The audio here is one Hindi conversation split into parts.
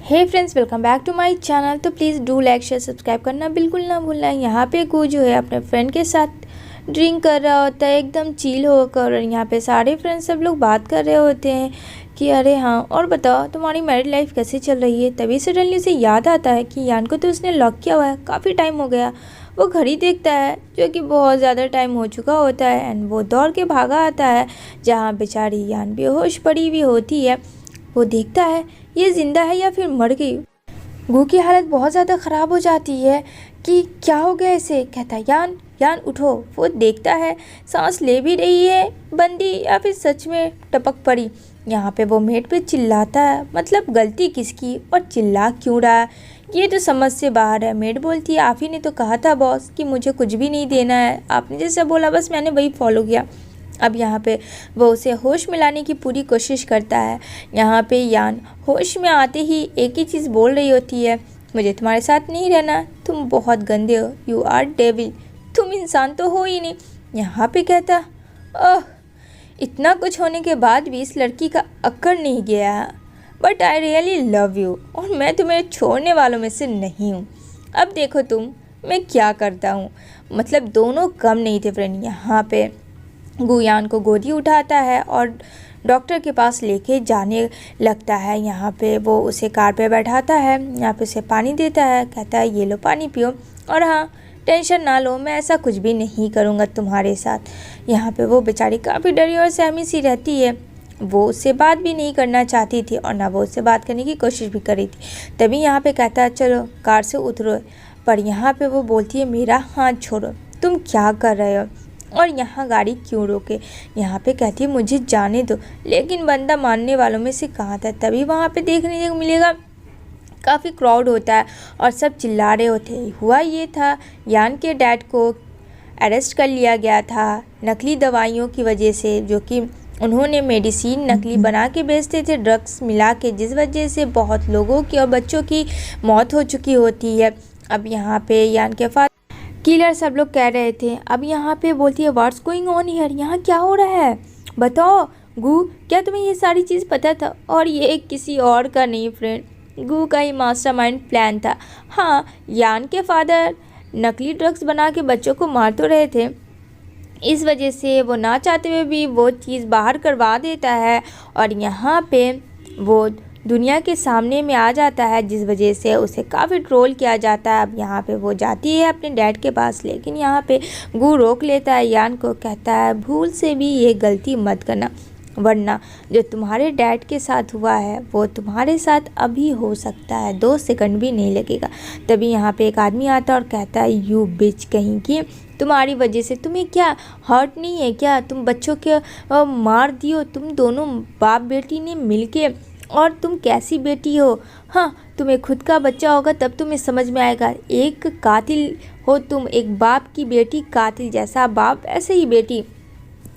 Hey friends, welcome back to my channel. तो please do like share subscribe करना बिल्कुल ना भूलना। यहाँ पे गू जो है अपने फ्रेंड के साथ ड्रिंक कर रहा होता है एकदम चिल होकर, और यहाँ पे सारे फ्रेंड्स सब लोग बात कर रहे होते हैं कि अरे हाँ, और बताओ तुम्हारी मैरिड लाइफ कैसी चल रही है। तभी सडनली उसे याद आता है कि यान को तो उसने लॉक किया हुआ है, काफ़ी टाइम हो गया। वो घड़ी देखता है जो कि बहुत ज़्यादा टाइम हो चुका होता है, एंड वो दौड़ के भागा आता है जहाँ बेचारी यान बेहोश पड़ी हुई होती है। वो देखता है ये ज़िंदा है या फिर मर गई। गू की हालत बहुत ज़्यादा ख़राब हो जाती है कि क्या हो गया इसे। कहता है यान यान उठो। वो देखता है सांस ले भी रही है बंदी या फिर सच में टपक पड़ी। यहाँ पे वो मेट पे चिल्लाता है, मतलब गलती किसकी और चिल्ला क्यों रहा है, ये तो समझ से बाहर है। मेट बोलती है आप ही ने तो कहा था बॉस कि मुझे कुछ भी नहीं देना है, आपने जैसा बोला बस मैंने वही फॉलो किया। अब यहाँ पे वो उसे होश में लाने की पूरी कोशिश करता है। यहाँ पे यान होश में आते ही एक ही चीज़ बोल रही होती है, मुझे तुम्हारे साथ नहीं रहना, तुम बहुत गंदे हो, यू आर डेविल, तुम इंसान तो हो ही नहीं। यहाँ पे कहता ओह, इतना कुछ होने के बाद भी इस लड़की का अक्कड़ नहीं गया, but I really love you, और मैं तुम्हें छोड़ने वालों में से नहीं हूँ। अब देखो तुम मैं क्या करता हूँ। मतलब दोनों कम नहीं थे फ्रेंड। यहाँ पे गू यान को गोदी उठाता है और डॉक्टर के पास लेके जाने लगता है। यहाँ पे वो उसे कार पे बैठाता है, यहाँ पे उसे पानी देता है, कहता है ये लो पानी पियो, और हाँ टेंशन ना लो, मैं ऐसा कुछ भी नहीं करूँगा तुम्हारे साथ। यहाँ पे वो बेचारी काफ़ी डरी और सहमी सी रहती है। वो उससे बात भी नहीं करना चाहती थी और ना वो उससे बात करने की कोशिश भी कर रही थी। तभी यहाँ पे कहता है चलो कार से उतरो, पर यहाँ पे वो बोलती है मेरा हाथ छोड़ो, तुम क्या कर रहे हो और यहाँ गाड़ी क्यों रोके। यहाँ पे कहती है मुझे जाने दो, लेकिन बंदा मानने वालों में से कहाँ था। तभी वहाँ पे देखने को मिलेगा काफ़ी क्राउड होता है और सब चिल्ला रहे होते हैं। हुआ ये था यान के डैड को अरेस्ट कर लिया गया था नकली दवाइयों की वजह से, जो कि उन्होंने मेडिसिन नकली बना के बेचते थे ड्रग्स मिला के, जिस वजह से बहुत लोगों की और बच्चों की मौत हो चुकी होती है। अब यहाँ पे यान के किलर सब लोग कह रहे थे। अब यहाँ पे बोलती है व्हाट्स गोइंग ऑन हियर, यहाँ क्या हो रहा है बताओ। गू क्या तुम्हें ये सारी चीज़ पता था? और ये किसी और का नहीं फ्रेंड, गू का ही मास्टरमाइंड प्लान था। हाँ, यान के फादर नकली ड्रग्स बना के बच्चों को मार तो रहे थे, इस वजह से वो ना चाहते हुए भी वो चीज़ बाहर करवा देता है और यहाँ पे वो दुनिया के सामने में आ जाता है, जिस वजह से उसे काफ़ी ट्रोल किया जाता है। अब यहाँ पे वो जाती है अपने डैड के पास, लेकिन यहाँ पे गू रोक लेता है यान को, कहता है भूल से भी ये गलती मत करना, वरना जो तुम्हारे डैड के साथ हुआ है वो तुम्हारे साथ अभी हो सकता है, 2 सेकंड भी नहीं लगेगा। तभी यहाँ पे एक आदमी आता है और कहता है यू बिच कहीं की, तुम्हारी वजह से तुम्हें क्या हर्ट नहीं है क्या? तुम बच्चों के मार दियो, तुम दोनों बाप बेटी ने मिलके, और तुम कैसी बेटी हो। हाँ, तुम्हें खुद का बच्चा होगा तब तुम्हें समझ में आएगा। एक कातिल हो तुम, एक बाप की बेटी कातिल, जैसा बाप ऐसे ही बेटी।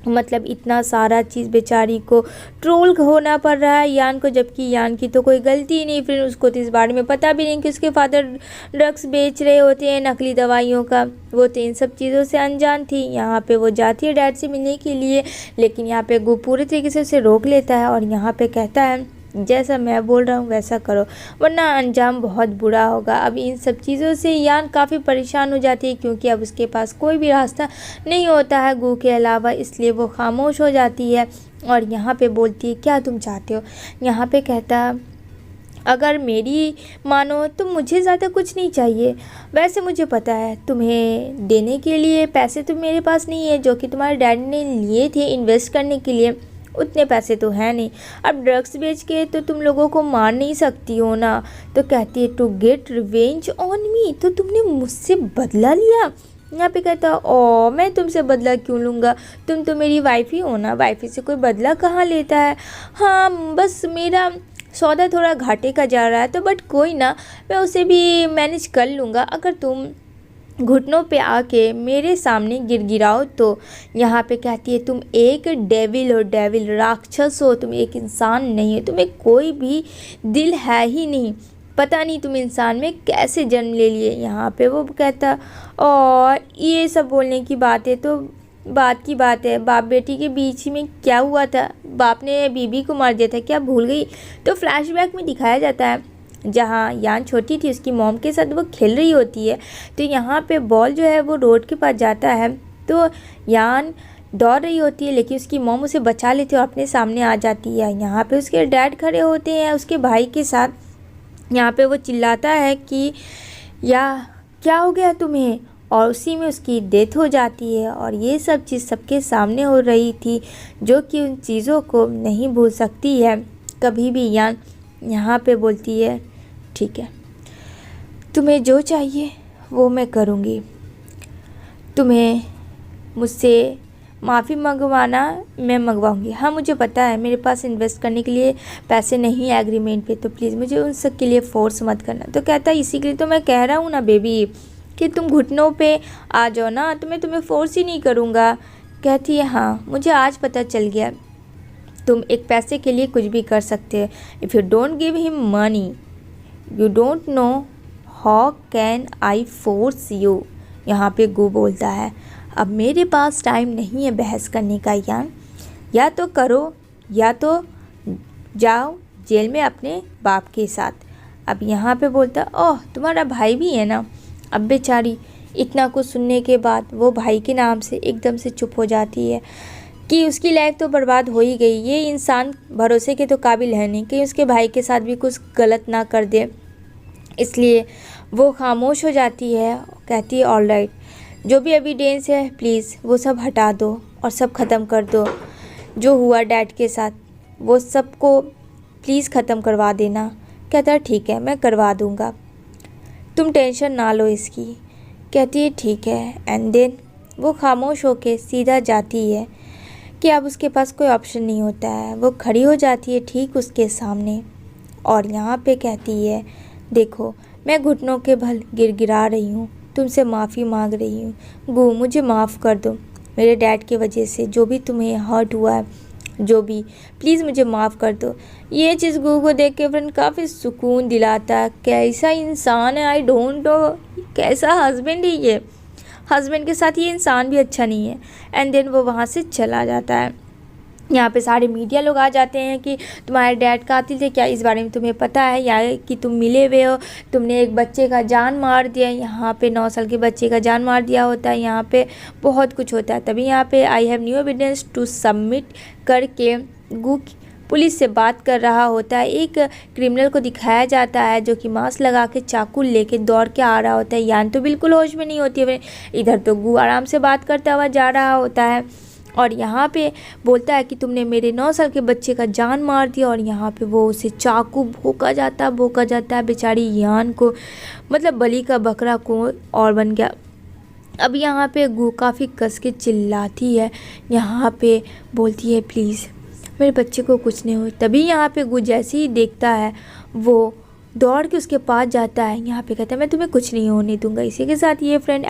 मतलब इतना सारा चीज़ बेचारी को ट्रोल होना पड़ रहा है यान को, जबकि यान की तो कोई गलती नहीं। फिर उसको तो इस बारे में पता भी नहीं कि उसके फादर ड्रग्स बेच रहे होते हैं नकली दवाइयों का, वो तो इन सब चीज़ों से अनजान थी। यहाँ पे वो जाती है डैड से मिलने के लिए, लेकिन यहाँ पे गू पूरे तरीके से उसे रोक लेता है और यहाँ पे कहता है जैसा मैं बोल रहा हूँ वैसा करो, वरना अंजाम बहुत बुरा होगा। अब इन सब चीज़ों से यान काफ़ी परेशान हो जाती है, क्योंकि अब उसके पास कोई भी रास्ता नहीं होता है गू के अलावा, इसलिए वो खामोश हो जाती है और यहाँ पे बोलती है क्या तुम चाहते हो। यहाँ पे कहता अगर मेरी मानो तो मुझे ज़्यादा कुछ नहीं चाहिए। वैसे मुझे पता है तुम्हें देने के लिए पैसे तो मेरे पास नहीं है, जो कि तुम्हारे डैडी ने लिए थे इन्वेस्ट करने के लिए, उतने पैसे तो है नहीं। अब ड्रग्स बेच के तो तुम लोगों को मार नहीं सकती हो ना। तो कहती है to get revenge on me, तो तुमने मुझसे बदला लिया। यहाँ पे कहता ओ मैं तुमसे बदला क्यों लूँगा, तुम तो मेरी वाइफ ही हो ना, वाइफी से कोई बदला कहाँ लेता है। हाँ बस मेरा सौदा थोड़ा घाटे का जा रहा है, तो बट कोई ना, मैं उसे भी मैनेज कर लूँगा अगर तुम घुटनों पे आके मेरे सामने गिड़गिड़ाओ तो। यहाँ पे कहती है तुम एक डेविल हो, डेविल राक्षस हो, तुम एक इंसान नहीं हो, तुम्हें कोई भी दिल है ही नहीं, पता नहीं तुम इंसान में कैसे जन्म ले लिए। यहाँ पे वो कहता और ये सब बोलने की बात है तो बात की बात है, बाप बेटी के बीच में क्या हुआ था, बाप ने बीबी को मार दिया था क्या भूल गई। तो फ्लैशबैक में दिखाया जाता है जहाँ यान छोटी थी उसकी मॉम के साथ वो खेल रही होती है। तो यहाँ पे बॉल जो है वो रोड के पास जाता है, तो यान दौड़ रही होती है लेकिन उसकी मॉम उसे बचा लेती है और अपने सामने आ जाती है। यहाँ पे उसके डैड खड़े होते हैं उसके भाई के साथ। यहाँ पे वो चिल्लाता है कि या क्या हो गया तुम्हें, और उसी में उसकी डेथ हो जाती है। और ये सब चीज़ सबके सामने हो रही थी, जो कि उन चीज़ों को नहीं भूल सकती है कभी भी। यान यहाँ पे बोलती है ठीक है, तुम्हें जो चाहिए वो मैं करूँगी, तुम्हें मुझसे माफ़ी मंगवाना मैं मंगवाऊंगी। हाँ मुझे पता है मेरे पास इन्वेस्ट करने के लिए पैसे नहीं है एग्रीमेंट पे, तो प्लीज़ मुझे उन सब के लिए फ़ोर्स मत करना। तो कहता है इसी के लिए तो मैं कह रहा हूँ ना बेबी कि तुम घुटनों पे आ जाओ ना, तो मैं तुम्हें फ़ोर्स ही नहीं करूँगा। कहती है हाँ मुझे आज पता चल गया, तुम एक पैसे के लिए कुछ भी कर सकते हो। If you don't give him money you don't know how can I force you. यहाँ पे गू बोलता है अब मेरे पास टाइम नहीं है बहस करने का यान, या तो करो या तो जाओ जेल में अपने बाप के साथ। अब यहाँ पे बोलता ओह तुम्हारा भाई भी है ना। अब बेचारी इतना कुछ सुनने के बाद वो भाई के नाम से एकदम से चुप हो जाती है कि उसकी लाइफ तो बर्बाद हो ही गई, ये इंसान भरोसे के तो काबिल है नहीं कि उसके भाई के साथ भी कुछ गलत ना कर दे। इसलिए वो खामोश हो जाती है, कहती है ऑलराइट, जो भी एविडेंस है प्लीज़ वो सब हटा दो और सब ख़त्म कर दो। जो हुआ डैड के साथ वो सबको प्लीज़ ख़त्म करवा देना। कहता है ठीक है मैं करवा दूँगा, तुम टेंशन ना लो इसकी। कहती है ठीक है। एंड देन वो खामोश होके सीधा जाती है कि अब उसके पास कोई ऑप्शन नहीं होता है। वो खड़ी हो जाती है ठीक उसके सामने और यहाँ पे कहती है देखो मैं घुटनों के बल गिड़गिड़ा रही हूँ, तुमसे माफ़ी मांग रही हूँ गू, मुझे माफ़ कर दो मेरे डैड की वजह से जो भी तुम्हें हर्ट हुआ है, जो भी प्लीज़ मुझे माफ़ कर दो। ये चीज़ गू को देख के फ्रेंड काफ़ी सुकून दिलाता है। कैसा इंसान है, आई डोंट नो कैसा हस्बैंड है ये, हस्बैंड के साथ ये इंसान भी अच्छा नहीं है। एंड देन वो वहाँ से चला जाता है। यहाँ पे सारे मीडिया लोग आ जाते हैं कि तुम्हारे डैड कातिल थे क्या, इस बारे में तुम्हें पता है या कि तुम मिले हुए हो, तुमने एक बच्चे का जान मार दिया। यहाँ पे 9 साल के बच्चे का जान मार दिया होता है। यहाँ पे बहुत कुछ होता है। तभी यहाँ पे I have new evidence to submit करके गू पुलिस से बात कर रहा होता है। एक क्रिमिनल को दिखाया जाता है जो कि मास्क लगा के चाकू लेके दौड़ के आ रहा होता है। यान तो बिल्कुल होश में नहीं होती है, इधर तो गू आराम से बात करता हुआ जा रहा होता है और यहाँ पे बोलता है कि तुमने मेरे 9 साल के बच्चे का जान मार दिया। और यहाँ पे वो उसे चाकू भोंका जाता है बेचारी यान को, मतलब बलि का बकरा को और बन गया। अब यहाँ पे गू काफ़ी कस के चिल्लाती है, यहाँ पे बोलती है प्लीज़ मेरे बच्चे को कुछ नहीं हो। तभी यहाँ पे गू जैसे ही देखता है वो दौड़ के उसके पास जाता है। यहाँ पे कहता है मैं तुम्हें कुछ नहीं होने दूंगा। इसी के साथ ये फ्रेंड